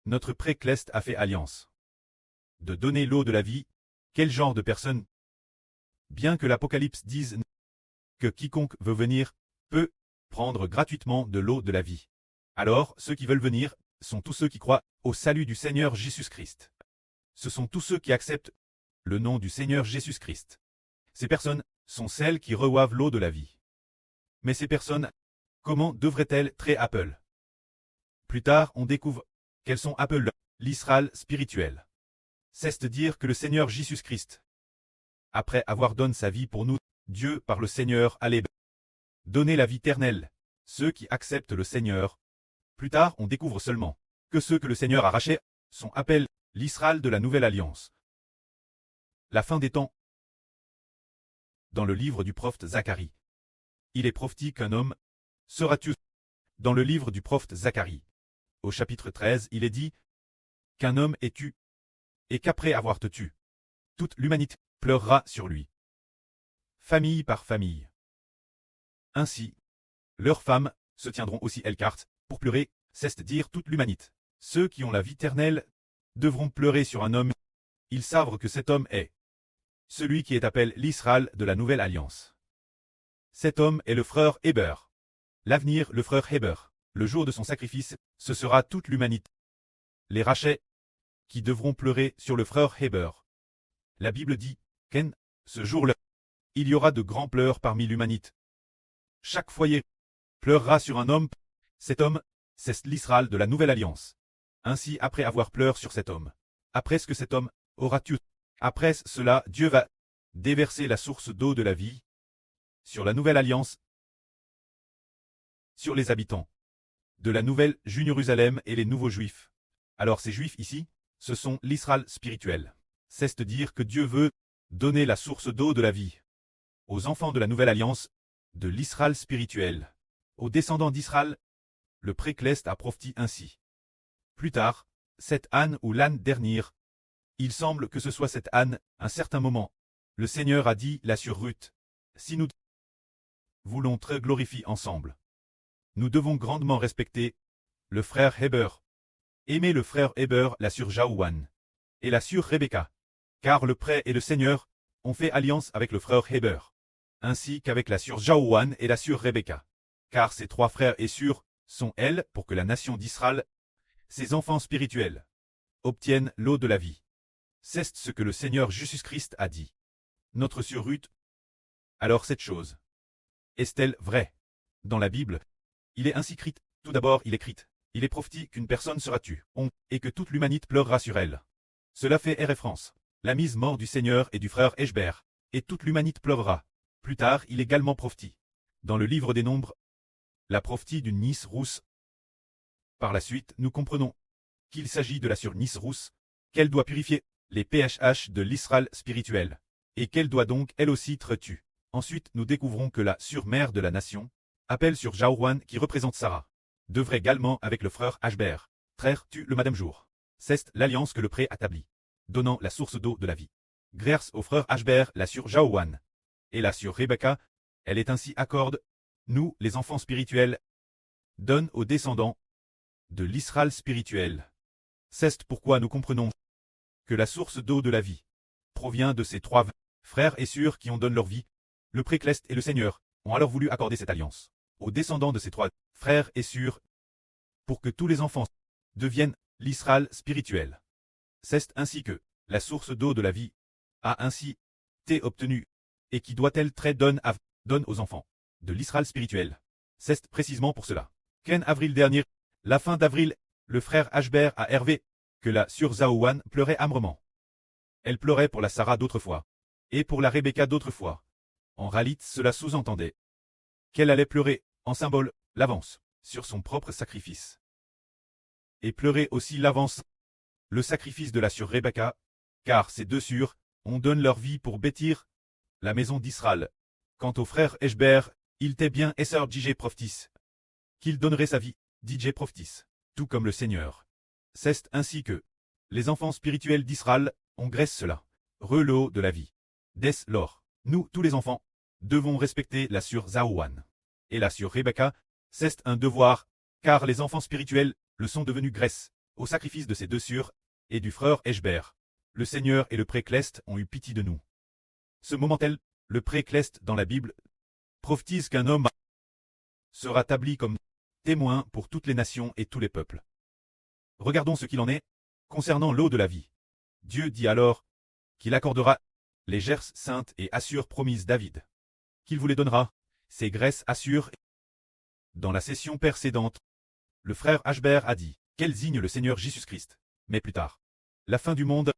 Notre pré-Cleste a fait alliance. De donner l'eau de la vie, quel genre de personne? Bien que l'Apocalypse dise que quiconque veut venir peut prendre gratuitement de l'eau de la vie. Alors, ceux qui veulent venir sont tous ceux qui croient au salut du Seigneur Jésus-Christ. Ce sont tous ceux qui acceptent le nom du Seigneur Jésus-Christ. Ces personnes sont celles qui reçoivent l'eau de la vie. Mais ces personnes, comment devraient-elles traiter Apple? Plus tard, on découvre qu'elles sont Apple, l'Israël spirituel. C'est-à-dire que le Seigneur Jésus-Christ, après avoir donné sa vie pour nous, Dieu par le Seigneur allait donner la vie éternelle. Ceux qui acceptent le Seigneur. Plus tard, on découvre seulement que ceux que le Seigneur a rachetés sont appelés l'Israël de la Nouvelle Alliance. La fin des temps. Dans le livre du prophète Zacharie, il est prophétique qu'un homme sera tué. Dans le livre du prophète Zacharie, au chapitre 13, il est dit qu'un homme est tué et qu'après avoir te tué, toute l'humanité pleurera sur lui, famille par famille. Ainsi, leurs femmes se tiendront aussi elles cartes pour pleurer, c'est-à-dire toute l'humanité. Ceux qui ont la vie éternelle devront pleurer sur un homme. Ils savent que cet homme est celui qui est appelé l'Israël de la Nouvelle Alliance. Cet homme est le frère Héber. L'avenir, le frère Héber. Le jour de son sacrifice, ce sera toute l'humanité. Les rachets qui devront pleurer sur le frère Héber. La Bible dit qu'en ce jour-là, il y aura de grands pleurs parmi l'humanité. Chaque foyer pleurera sur un homme. Cet homme, c'est l'Israël de la Nouvelle Alliance. Ainsi, après avoir pleuré sur cet homme, après ce que cet homme aura tué, après cela, Dieu va déverser la source d'eau de la vie sur la Nouvelle Alliance, sur les habitants de la Nouvelle Jérusalem et les nouveaux Juifs. Alors ces Juifs ici, ce sont l'Israël spirituel. C'est-à-dire que Dieu veut donner la source d'eau de la vie aux enfants de la Nouvelle Alliance, de l'Israël spirituel, aux descendants d'Israël. Le pré-Cleste a prophétisé ainsi. Plus tard, cette âne ou l'âne dernière, il semble que ce soit cette âne, un certain moment. Le Seigneur a dit là sur Ruth, si nous voulons très glorifier ensemble, nous devons grandement respecter le frère Héber. Aimer le frère Héber la sur Jaouan et la sur Rebecca, car le prêtre et le Seigneur ont fait alliance avec le frère Héber, ainsi qu'avec la sur Jaouan et la sur Rebecca, car ces trois frères et sœurs sont elles pour que la nation d'Israël, ses enfants spirituels, obtiennent l'eau de la vie. C'est ce que le Seigneur Jésus-Christ a dit. Notre sœur Ruth. Alors cette chose est-elle vraie? Dans la Bible, il est ainsi écrit. Tout d'abord, il est écrit. Il est prophétisé qu'une personne sera tuée, et que toute l'humanité pleurera sur elle. Cela fait référence. La mise mort du Seigneur et du frère Héber, et toute l'humanité pleurera. Plus tard, il est également prophétisé. Dans le livre des Nombres, la prophétie d'une Nice rousse. Par la suite, nous comprenons qu'il s'agit de la sur Nice rousse, qu'elle doit purifier les PHH de l'Israël spirituel, et qu'elle doit donc elle aussi être tue. Ensuite, nous découvrons que la sur-mère de la nation, appelle sur Jaouan qui représente Sarah, devrait également avec le frère Ashber, traire tue le Madame Jour. C'est l'alliance que le pré établit, donnant la source d'eau de la vie. Grâce au frère Ashber, la sur Jaouan, et la sur Rebecca, elle est ainsi accorde, nous, les enfants spirituels, donne aux descendants de l'Israël spirituel. C'est pourquoi nous comprenons que la source d'eau de la vie provient de ces trois frères et sœurs qui ont donné leur vie. Le pré-Cleste et le Seigneur ont alors voulu accorder cette alliance aux descendants de ces trois frères et sœurs pour que tous les enfants deviennent l'Israël spirituel. C'est ainsi que la source d'eau de la vie a ainsi été obtenue et qui doit-elle donne aux enfants de l'Israël spirituel. C'est précisément pour cela qu'en avril dernier, la fin d'avril, le frère Ashber a hervé que la sur Zaouan pleurait amèrement. Elle pleurait pour la Sarah d'autrefois et pour la Rebecca d'autrefois. En réalité, cela sous-entendait qu'elle allait pleurer, en symbole, l'avance, sur son propre sacrifice. Et pleurer aussi l'avance, le sacrifice de la sur Rebecca, car ces deux sœurs ont donné leur vie pour bâtir la maison d'Israël. Quant au frère Ashber, il était bien et sœur DJ Prophétis, qu'il donnerait sa vie, DJ Prophétis, tout comme le Seigneur. C'est ainsi que les enfants spirituels d'Israël ont graisse cela, l'eau de la vie. Dès lors, nous, tous les enfants, devons respecter la sur Zaouan. Et la sur Rebecca, c'est un devoir, car les enfants spirituels le sont devenus graisse au sacrifice de ses deux sœurs et du frère Eshber. Le Seigneur et le précleste ont eu pitié de nous. Ce moment tel, le précleste dans la Bible, prophétise qu'un homme sera établi comme témoin pour toutes les nations et tous les peuples. Regardons ce qu'il en est concernant l'eau de la vie. Dieu dit alors qu'il accordera les gerces saintes et assures promises David, qu'il vous les donnera, ces graisses assures. Dans la session précédente, le frère Ashber a dit qu'elle signe le Seigneur Jésus-Christ. Mais plus tard, la fin du monde,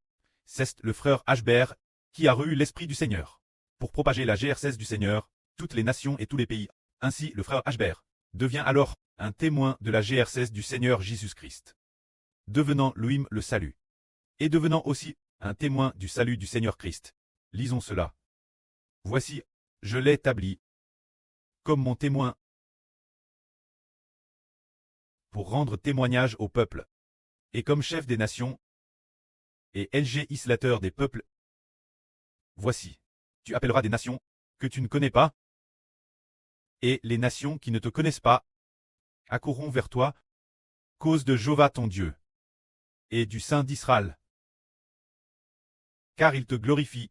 c'est le frère Ashber qui a reçu l'esprit du Seigneur pour propager la GRCS du Seigneur, toutes les nations et tous les pays. Ainsi, le frère Ashber devient alors un témoin de la GRCS du Seigneur Jésus-Christ, devenant lui-même le salut, et devenant aussi un témoin du salut du Seigneur Christ. Lisons cela. Voici, je l'ai établi comme mon témoin pour rendre témoignage au peuple, et comme chef des nations, et législateur des peuples. Voici, tu appelleras des nations que tu ne connais pas, et les nations qui ne te connaissent pas accourront vers toi, cause de Jéhovah ton Dieu, et du Saint d'Israël, car il te glorifie.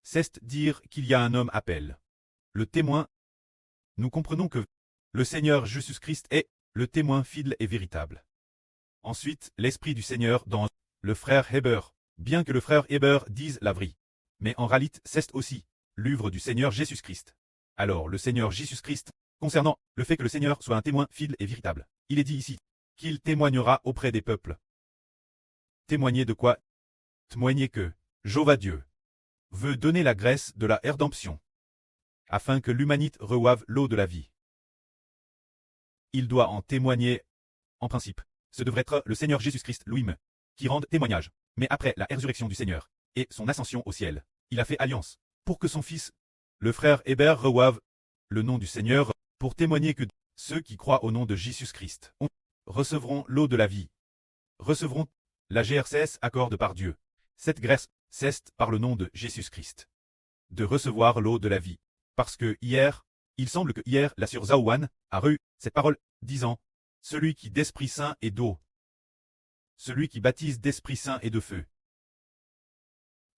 C'est dire qu'il y a un homme appel. Le témoin. Nous comprenons que le Seigneur Jésus-Christ est le témoin fidèle et véritable. Ensuite, l'Esprit du Seigneur dans le frère Heber, bien que le frère Heber dise la vraie. Mais en réalité, c'est aussi l'œuvre du Seigneur Jésus-Christ. Alors, le Seigneur Jésus-Christ, concernant le fait que le Seigneur soit un témoin fidèle et véritable, il est dit ici qu'il témoignera auprès des peuples. Témoigner de quoi? Témoigner que Jéhovah Dieu veut donner la grâce de la rédemption, afin que l'humanité reçoive l'eau de la vie. Il doit en témoigner. En principe, ce devrait être le Seigneur Jésus-Christ lui-même qui rende témoignage. Mais après la résurrection du Seigneur et son ascension au ciel, il a fait alliance pour que son fils, le frère Heber, reçoive le nom du Seigneur pour témoigner que ceux qui croient au nom de Jésus-Christ recevront l'eau de la vie, recevront la GRCS accorde par Dieu. Cette grâce, c'est par le nom de Jésus-Christ de recevoir l'eau de la vie. Parce que hier, il semble que hier, la sœur Zaouane a reçu cette parole, disant « Celui qui d'Esprit Saint et d'eau, celui qui baptise d'Esprit Saint et de feu. »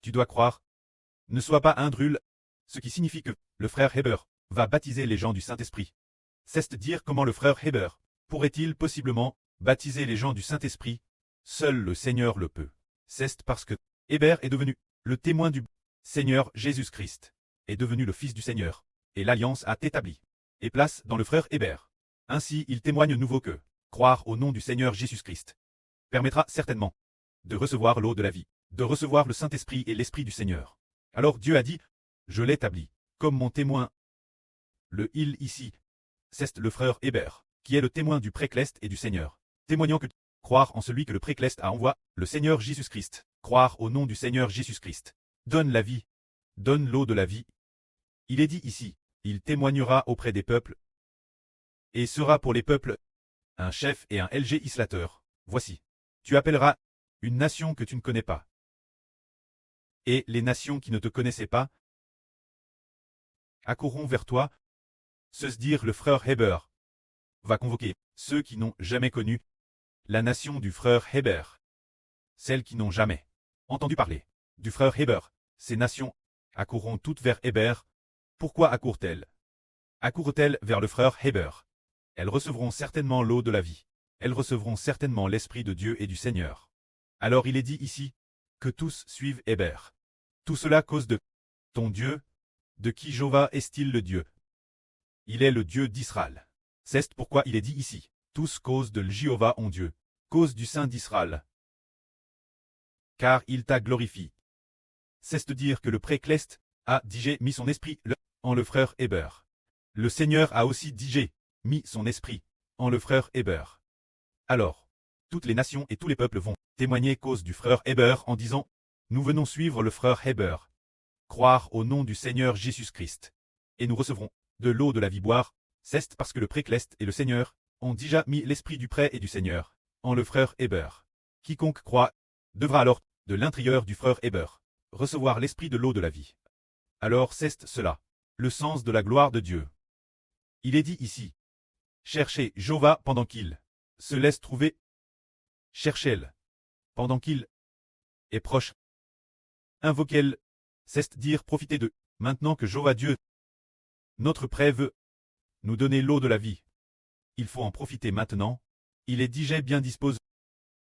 Tu dois croire. Ne sois pas un drôle, ce qui signifie que le frère Heber va baptiser les gens du Saint-Esprit. C'est dire comment le frère Heber pourrait-il possiblement baptiser les gens du Saint-Esprit? Seul le Seigneur le peut. C'est parce que Heber est devenu le témoin du Seigneur Jésus-Christ, est devenu le Fils du Seigneur, et l'alliance a été établie, et place dans le frère Heber. Ainsi il témoigne nouveau que croire au nom du Seigneur Jésus-Christ permettra certainement de recevoir l'eau de la vie, de recevoir le Saint-Esprit et l'Esprit du Seigneur. Alors Dieu a dit, je l'établis comme mon témoin. Le il ici, c'est le frère Heber, qui est le témoin du précleste et du Seigneur, témoignant que croire en celui que le précleste a envoyé, le Seigneur Jésus-Christ, croire au nom du Seigneur Jésus-Christ, donne la vie, donne l'eau de la vie. Il est dit ici, il témoignera auprès des peuples, et sera pour les peuples un chef et un législateur. Voici, tu appelleras une nation que tu ne connais pas. Et les nations qui ne te connaissaient pas accourront vers toi. Se dire le frère Heber va convoquer ceux qui n'ont jamais connu la nation du frère Heber, celles qui n'ont jamais entendu parler du frère Heber. Ces nations accourront toutes vers Heber. Pourquoi accourent-elles? Accourent-elles vers le frère Heber? Elles recevront certainement l'eau de la vie. Elles recevront certainement l'Esprit de Dieu et du Seigneur. Alors il est dit ici que tous suivent Heber. Tout cela à cause de ton Dieu, de qui Jéhovah est-il le Dieu? Il est le Dieu d'Israël. C'est pourquoi il est dit ici, tous cause de Jéhovah en Dieu, cause du Saint d'Israël. Car il t'a glorifié. C'est dire que le précleste a déjà mis son esprit en le frère Heber. Le Seigneur a aussi déjà mis son esprit en le frère Heber. Alors, toutes les nations et tous les peuples vont témoigner cause du frère Heber en disant, nous venons suivre le frère Heber, croire au nom du Seigneur Jésus-Christ, et nous recevrons de l'eau de la vie boire. C'est parce que le précleste et le Seigneur ont déjà mis l'esprit du prêt et du Seigneur en le frère Heber. Quiconque croit devra alors, de l'intérieur du frère Heber, recevoir l'esprit de l'eau de la vie. Alors c'est cela, le sens de la gloire de Dieu. Il est dit ici, cherchez Jéhovah pendant qu'il se laisse trouver. cherchez-le, pendant qu'il est proche. Invoquez-le, c'est dire profitez de, maintenant que Jéhovah Dieu, notre prêt veut nous donner l'eau de la vie. Il faut en profiter maintenant, il est déjà bien disposé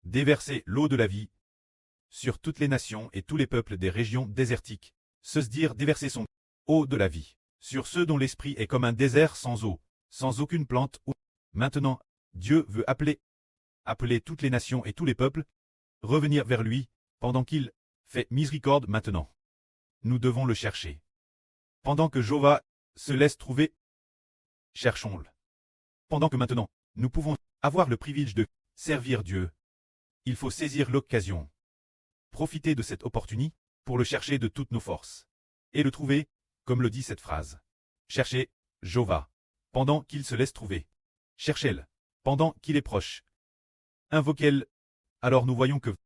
déverser l'eau de la vie sur toutes les nations et tous les peuples des régions désertiques, se dire déverser son eau de la vie sur ceux dont l'esprit est comme un désert sans eau, sans aucune plante. Maintenant, Dieu veut appeler toutes les nations et tous les peuples, revenir vers lui, pendant qu'il fait miséricorde maintenant. Nous devons le chercher. Pendant que Jéhovah se laisse trouver, cherchons-le. Pendant que maintenant, nous pouvons avoir le privilège de servir Dieu, il faut saisir l'occasion. Profiter de cette opportunité pour le chercher de toutes nos forces. Et le trouver, comme le dit cette phrase. Cherchez Jéhovah, pendant qu'il se laisse trouver. Cherchez-le, pendant qu'il est proche. Invoquez-le. Alors nous voyons que,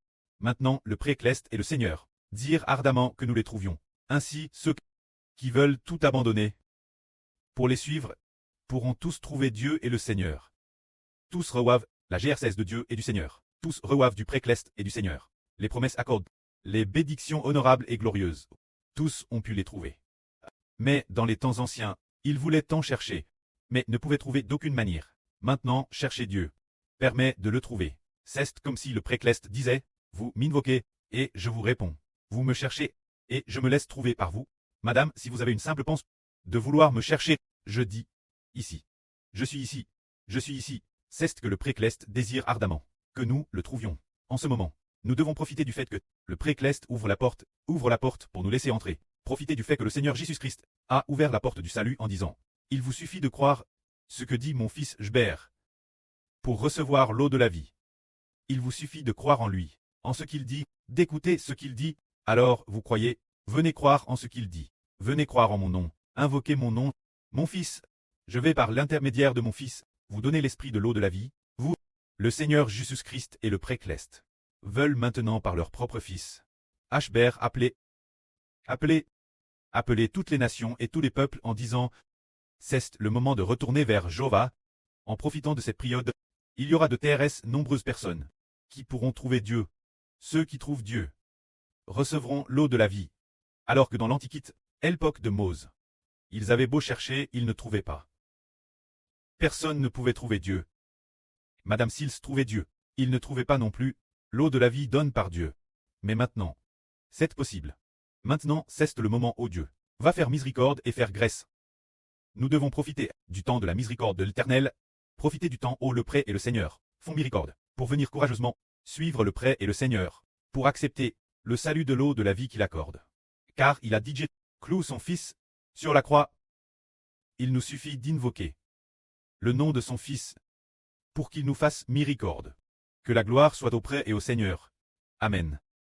maintenant, le Précleste et le Seigneur, dire ardemment que nous les trouvions. Ainsi, ceux qui veulent tout abandonner pour les suivre, pourront tous trouver Dieu et le Seigneur. Tous reçoivent la GRCS de Dieu et du Seigneur. Tous reçoivent du Précleste et du Seigneur. Les promesses accordent les bénédictions honorables et glorieuses. Tous ont pu les trouver. Mais dans les temps anciens, ils voulaient tant chercher, mais ne pouvaient trouver d'aucune manière. Maintenant, cherchez Dieu. Permet de le trouver. C'est comme si le Précleste disait, vous m'invoquez, et je vous réponds. Vous me cherchez, et je me laisse trouver par vous. Madame, si vous avez une simple pensée de vouloir me chercher, je dis, ici. Je suis ici. Je suis ici. C'est que le Précleste désire ardemment que nous le trouvions. En ce moment, nous devons profiter du fait que le Précleste ouvre la porte pour nous laisser entrer. Profitez du fait que le Seigneur Jésus-Christ a ouvert la porte du salut en disant, il vous suffit de croire ce que dit mon fils Jbert pour recevoir l'eau de la vie. Il vous suffit de croire en lui, en ce qu'il dit, d'écouter ce qu'il dit, alors vous croyez, venez croire en ce qu'il dit, venez croire en mon nom, invoquez mon nom, mon fils, je vais par l'intermédiaire de mon fils, vous donner l'esprit de l'eau de la vie, vous, le Seigneur Jésus-Christ et le Précleste, veulent maintenant par leur propre fils, Hbert appeler toutes les nations et tous les peuples en disant, c'est le moment de retourner vers Jéhovah, en profitant de cette période, il y aura de TRS nombreuses personnes qui pourront trouver Dieu. Ceux qui trouvent Dieu recevront l'eau de la vie, alors que dans l'Antiquité, l'époque de Mose, ils avaient beau chercher, ils ne trouvaient pas. Personne ne pouvait trouver Dieu. Madame Sils trouvait Dieu, il ne trouvait pas non plus, l'eau de la vie donne par Dieu. Mais maintenant, c'est possible. Maintenant, c'est le moment où Dieu va faire miséricorde et faire grâce. Nous devons profiter du temps de la miséricorde de l'Éternel, profiter du temps où le prêt et le Seigneur font miséricorde, pour venir courageusement suivre le prêt et le Seigneur, pour accepter le salut de l'eau de la vie qu'il accorde. Car il a dit cloue son fils sur la croix. Il nous suffit d'invoquer le nom de son fils pour qu'il nous fasse miséricorde. Que la gloire soit au prêt et au Seigneur. Amen.